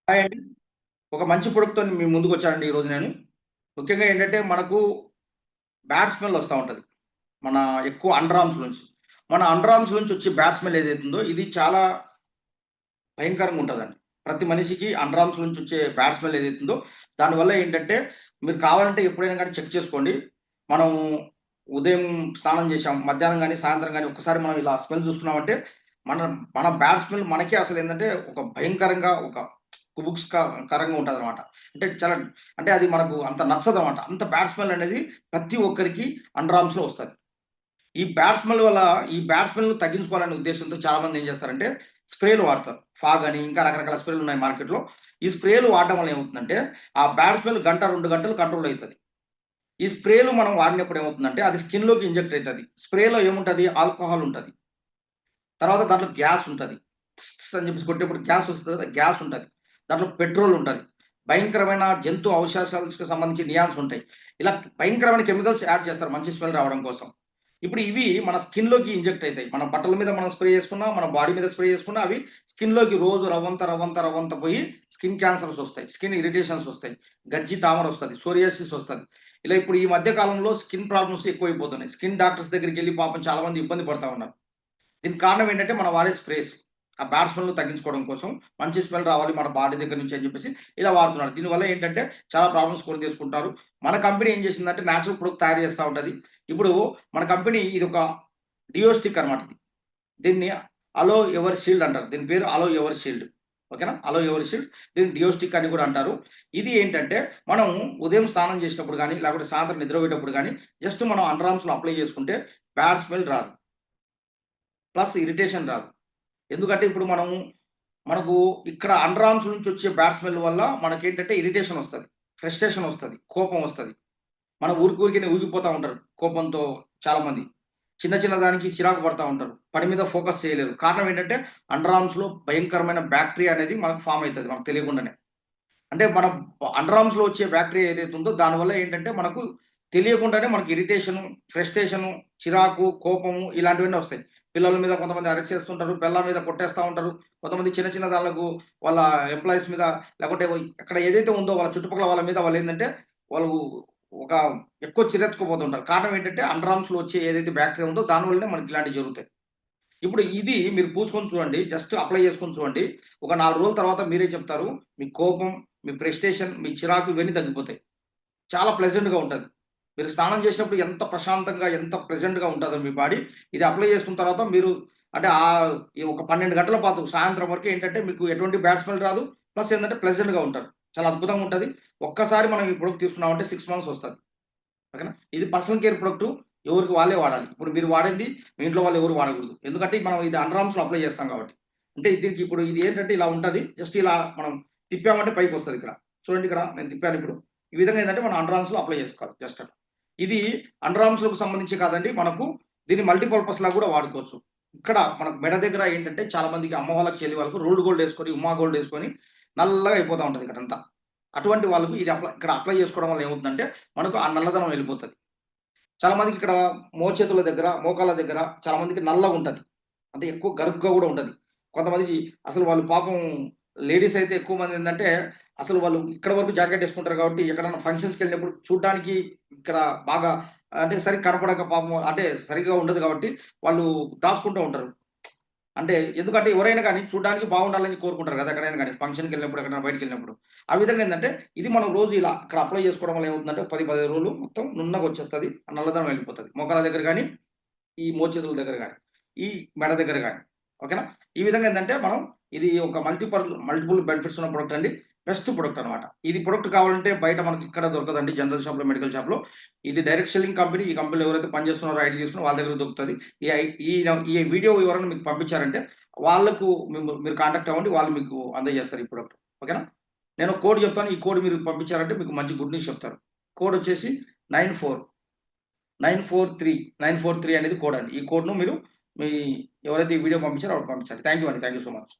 Hi అండి. ఒక మంచి ప్రొడక్ట్‌తోని మీ ముందుకొచ్చానండి ఈరోజు నేను. ముఖ్యంగా ఏంటంటే, మనకు బ్యాడ్ స్మెల్ ఒస్తా ఉంటది. మన ఎక్కువ అండర్ ఆర్మ్స్ నుంచి. మన అండర్ ఆర్మ్స్ నుంచి వచ్చే బ్యాడ్ స్మెల్ ఏదైతుందో, ఇది చాలా భయంకరంగా ఉంటదండి. ప్రతి మనిషికి అండర్ ఆర్మ్స్ నుంచి వచ్చే బ్యాడ్ స్మెల్ ఏదైతుందో, దానివల్ల ఏంటంటే, మీరు కావాలంటే ఎప్పుడైనా గాని చెక్ చేసుకోండి. మనం ఉదయం స్నానం చేశాం, మధ్యాహ్నం గాని, సాయంత్రం గాని ఒక్కసారి మనం ఇలా స్మెల్ చూసుకున్నామంటే, మన మన బ్యాడ్ స్మెల్ మనకే అసలేందంటే, ఒక భయంకరంగా ఒక కరంగా ఉంటదనమాట. అంటే చాలా అంటే అది మనకు అంత నచ్చదనమాట. అంత బ్యాడ్ స్మెల్ అనేది ప్రతి ఒక్కరికి అండర్ ఆర్మ్స్‌లో వస్తది. ఈ బ్యాడ్ స్మెల్ వల్ల ఈ బ్యాడ్ స్మెల్‌ని తగ్గించుకోవాలనే ఉద్దేశ్యంతో చాలామంది ఏం చేస్తారంటే స్ప్రేలు వాడతారు. ఫాగ్ అని ఇంకా రకరకాల స్ప్రేలు ఉన్నాయి మార్కెట్‌లో. ఈ స్ప్రేలు వాడడం వల్ల ఏమవుతుందంటే ఆ బ్యాడ్ స్మెల్ గంట, 2 గంటలు కంట్రోల్ అయితది. ఈ స్ప్రేలు మనం వాడినప్పుడు ఏమవుతుందంటే అది స్కిన్‌లోకి ఇంజెక్ట్ అయితది. స్ప్రేలో ఏముంటది? ఆల్కహాల్ ఉంటది. తర్వాత దాంట్లో గ్యాస్ ఉంటది. అని చెప్పేసి కొట్టేప్పుడు గ్యాస్ వస్తది కదా! గ్యాస్ ఉంటది. దాంట్లో పెట్రోల్ ఉంటది. భయంకరమైన జంతు అవశేషాలకు సంబంధించి నియాన్స్ ఉంటాయి. ఇలా భయంకరమైన కెమికల్స్ యాడ్ చేస్తారు మంచి స్మెల్ రావడం కోసం. ఇప్పుడు ఇవి మన స్కిన్‌లోకి ఇంజెక్ట్ అయితాయి. మన బట్టల మీద మనం స్ప్రే చేసుకున్నా, మన బాడీ మీద స్ప్రే చేసుకున్నా అవి స్కిన్‌లోకి రోజు రవ్వంత పోయి స్కిన్ క్యాన్సర్స్ వస్తాయి. స్కిన్ ఇరిటేషన్స్ వస్తాయి. గజ్జి తామరొస్తది. సోరియాసిస్ వస్తది. ఇలా ఇప్పుడు ఈ మధ్య కాలంలో స్కిన్ ప్రాబ్లమ్స్ ఎక్కువైపోతున్నాయి. స్కిన్ డాక్టర్స్ దగ్గరికెళ్లి పాపం చాలా మంది ఇబ్బంది పడతా ఉన్నారు. దీనికి కారణం ఏంటంటే మనం వాడే స్ప్రేస్. ఆ బ్యాడ్ స్మెల్‌ను తగ్గించుకోవడం కోసం మంచి స్మెల్ రావాలి మన బాడీ దగ్గర నుంచి అని చెప్పేసి ఇలా వాడుతున్నారు. దీనివల్ల ఏంటంటే చాలా ప్రాబ్లమ్స్ కొని తెచ్చుకుంటారు. మన కంపెనీ ఏం చేసిందంటే నేచురల్ ప్రొడక్ట్ తయారు చేస్తా ఉంటది. ఇప్పుడు మన కంపెనీ ఇదొక డియో స్టిక్ అనమాట ఇది. దీన్ని అలో ఎవర్ షీల్డ్ అంటారు. దీని పేరు అలో ఎవర్ షీల్డ్. ఓకేనా? అలో ఎవర్ షీల్డ్. దీన్ని డియో స్టిక్ అని కూడా అంటారు. ఇది ఏంటంటే మనం ఉదయం స్నానం చేసినప్పుడు గాని, లేకపోతే సాయంత్రం నిద్రపోయేటప్పుడు గాని జస్ట్ మనం అండర్ ఆర్మ్స్‌లో అప్లై చేసుకుంటే బ్యాడ్ స్మెల్ రాదు. ప్లస్ ఇరిటేషన్ రాదు. ఎందుకంటే ఇప్పుడు మనకు ఇక్కడ అండర్ ఆర్మ్స్ నుంచి వచ్చే బ్యాడ్ స్మెల్ వల్ల మనకేంటంటే ఇరిటేషన్ ఒస్తది. ఫ్రస్ట్రేషన్ ఒస్తది. కోపం ఒస్తది. మన ఊరికనే ఊగిపోతా ఉంటారు కోపంతో చాలామంది. చిన్న దానికి చిరాకు పడతా ఉంటారు. పని మీద ఫోకస్ చేయలేరు. కారణం ఏంటంటే అండర్ ఆర్మ్స్‌లో భయంకరమైన బాక్టీరియా అనేది మనకు ఫార్మ్ అయితది మనకు తెలియకుండానే. అంటే మన అండర్ ఆర్మ్స్‌లో వచ్చే బాక్టీరియా ఏదైతే ఉందో దానివల్ల ఏంటంటే మనకు తెలియకుండానే మనకి ఇరిటేషను, ఫ్రస్ట్రేషను, చిరాకు, కోపము ఇలాంటివన్నీ వస్తాయి. పిల్లల మీద కొంతమంది అరిచేస్తుంటారు. పెళ్ళాం మీద కొట్టేస్తా ఉంటారు. కొంతమంది చిన్న దాన్లకు వాళ్ళ ఎంప్లాయీస్ మీద లేకపోతే అక్కడ ఏదైతే ఉందో వాళ్ళ చుట్టుపక్కల వాళ్ళ మీద వాళ్ళేందంటే వాళ్ళు ఒక ఎక్కువ చిరెత్తుకుపోతుంటారు. కారణం ఏంటంటే అండర్ ఆర్మ్స్‌లో వచ్చే ఏదైతే బాక్టీరియా ఉందో దాని వల్లనే మనకి ఇలాంటివి జరుగుతాయి. ఇప్పుడు ఇది మీరు పూసుకొని చూడండి. జస్ట్ అప్లై చేసుకొని చూడండి. ఒక 4 రోజుల తర్వాత మీరే చెప్తారు. మీ కోపం, మీ ఫ్రస్ట్రేషన్, మీ చిరాకు ఇవన్నీ తగ్గిపోతాయి. చాలా ప్లెజెంట్‌గా ఉంటది. మీరు స్నానం చేసినప్పుడు ఎంత ప్రశాంతంగా, ఎంత ప్లెజెంట్‌గా ఉంటదో మీ బాడీ. ఇది అప్లై చేసుకున్న తర్వాత మీరు అంటే ఈ ఒక 12 గంటల పాటు సాయంత్రం వరకు ఏంటంటే మీకు ఎటువంటి బ్యాడ్ స్మెల్ రాదు. ప్లస్ ఏందంటే ప్లెజెంట్‌గా ఉంటారు. చాలా అద్భుతంగా ఉంటది. ఒక్కసారి మనం ఈ ప్రొడక్ట్ తీసుకున్నామంటే 6 మంత్స్ వస్తది. ఓకేనా? ఇది పర్సనల్ కేర్ ప్రొడక్టు. ఎవరికి వాళ్ళే వాడాలి. ఇప్పుడు మీరు వాడింది మీ ఇంట్లో వాళ్ళు ఎవరు వాడకూడదు. ఎందుకంటే మనం ఇది అండర్ ఆర్మ్స్‌లో అప్లై చేస్తాం కాబట్టి. అంటే దీనికి ఇప్పుడు ఇది ఏంటంటే ఇలా ఉంటది. జస్ట్ ఇలా మనం తిప్పామంటే పైకొస్తది ఇక్కడ. చూడండి ఇక్కడ నేను తిప్పానిప్పుడు. ఈ విధంగా ఏందంటే మనం అండర్ ఆర్మ్స్‌లో అప్లై చేసుకోవాలి జస్ట్ అట్లా. ఇది అండర్ ఆర్మ్స్‌లకు సంబంధించి కాదండి. మనకు దీన్ని మల్టీ పర్పస్‌లా కూడా వాడుకోవచ్చు. ఇక్కడ మనకు మెడ దగ్గర ఏంటంటే చాలా మందికి అమ్మ వాళ్ళకి, చెల్లి వాళ్ళకి రోల్డ్ గోల్డ్ ఏసుకొని, ఉమా గోల్డ్ ఏసుకొని నల్లగా అయిపోతా ఉంటది ఇక్కడంతా. అటువంటి వాళ్ళకు ఇది ఇక్కడ అప్లై చేసుకోవడం వల్ల ఏమవుతుందంటే మనకు ఆ నల్లదనం వెళ్ళిపోతది. చాలా మందికి ఇక్కడ మోచేతుల దగ్గర, మోకాళ్ళ దగ్గర చాలా మందికి నల్లగుంటది. అంటే ఎక్కువ గరుగ్గా గూడా ఉంటది. కొంతమందికి అసలు వాళ్ళు పాపం లేడీస్ అయితే ఎక్కువ మంది ఏందంటే, అసలు వాళ్ళు ఇక్కడ వరకు జాకెట్ యేసుకుంటారు కాబట్టి, ఎక్కడన్నా ఫంక్షన్స్‌కెళ్ళినప్పుడు చూడ్డానికి ఇక్కడ బాగా అంటే సరిగ్గా కనపడక పాపం అంటే సరిగ్గా ఉండదు కాబట్టి, వాళ్ళు దాచుకుంటూ ఉంటారు. అంటే ఎందుకంటే ఎవరైనా గాని చూడ్డానికి బాగుండాలని కోరుకుంటారు గదా! ఎక్కడైనా గాని ఫంక్షన్‌కెళ్ళినప్పుడు, ఎక్కడైనా బయటికెళ్ళినప్పుడు. ఆ విధంగా ఏందంటే, ఇది మనం రోజు ఇలా ఇక్కడ అప్లై చేసుకోవడం వల్ల ఏమవుతుందంటే 15 రోజులు మొత్తం నున్నగొచ్చేస్తది. ఆ నల్లదనం వెళ్ళిపోతది. మోకాళ్ళ దగ్గర గాని, ఈ మోచేతుల దగ్గర గాని, ఈ మెడ దగ్గర గాని. ఓకేనా? ఈ విధంగా ఏందంటే మనం ఇది ఒక మల్టిపుల్ బెనిఫిట్స్ ఉన్న ప్రొడక్ట్ అండి. బెస్ట్ ప్రొడక్ట్ అన్నమాట. ఇది ప్రొడక్ట్ కావాలంటే బయట మనకి ఇక్కడ దొరకదండి జనరల్ షాప్‌లో, మెడికల్ షాప్‌లో. ఇది డైరెక్ట్ సెల్లింగ్ కంపెనీ. ఈ కంపెనీలో ఎవరైతే పనిచేస్తున్నారో ఐడీ తీసుకొని వాళ్ళ దగ్గర దొరుకుతది. ఈ ఐ ఈ ఈ వీడియో ఎవరైనా మీకు పంపించారంటే వాళ్ళకు మీరు కాంటాక్ట్ అవ్వండి. వాళ్ళు మీకు అందజేస్తారు ఈ ప్రొడక్ట్. ఓకేనా? నేను ఒక కోడ్ చెప్తాను. ఈ కోడ్ మీరు పంపించారంటే మీకు మంచి గుడ్ న్యూస్ చెప్తారు. కోడ్ వచ్చేసి 94 943 అనేది కోడ్ అండి. ఈ కోడ్‌ను మీరు మీ ఎవరైతే ఈ వీడియో పంపించారో వాళ్ళకి పంపించండి. థాంక్ యూ అండి. Thank you so much.